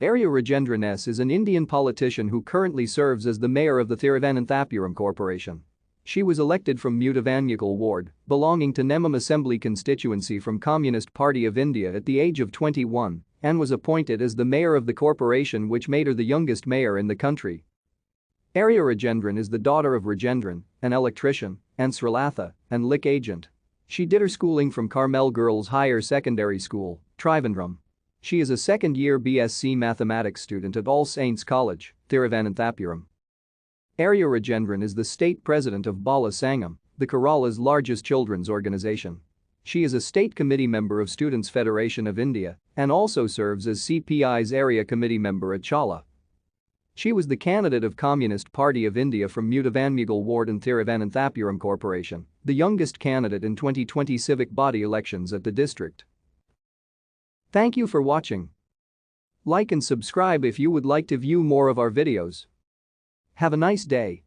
Arya Rajendran S is an Indian politician who currently serves as the mayor of the Thiruvananthapuram Corporation. She was elected from Mudavanmukal ward, belonging to Nemom Assembly Constituency from Communist Party of India at the age of 21 and was appointed as the mayor of the corporation, which made her the youngest mayor in the country. Arya Rajendran is the daughter of Rajendran, an electrician, and Srilatha, an lick agent. She did her schooling from Carmel Girls Higher Secondary School, Trivandrum. She is a second-year BSc Mathematics student at All Saints College, Thiruvananthapuram. Arya Rajendran is the state president of Bala Sangam, the Kerala's largest children's organization. She is a state committee member of Students' Federation of India and also serves as CPI's area committee member at Chala. She was the candidate of Communist Party of India from Mudavanmukal ward in Thiruvananthapuram Corporation, the youngest candidate in 2020 civic body elections at the district. Thank you for watching. Like and subscribe if you would like to view more of our videos. Have a nice day.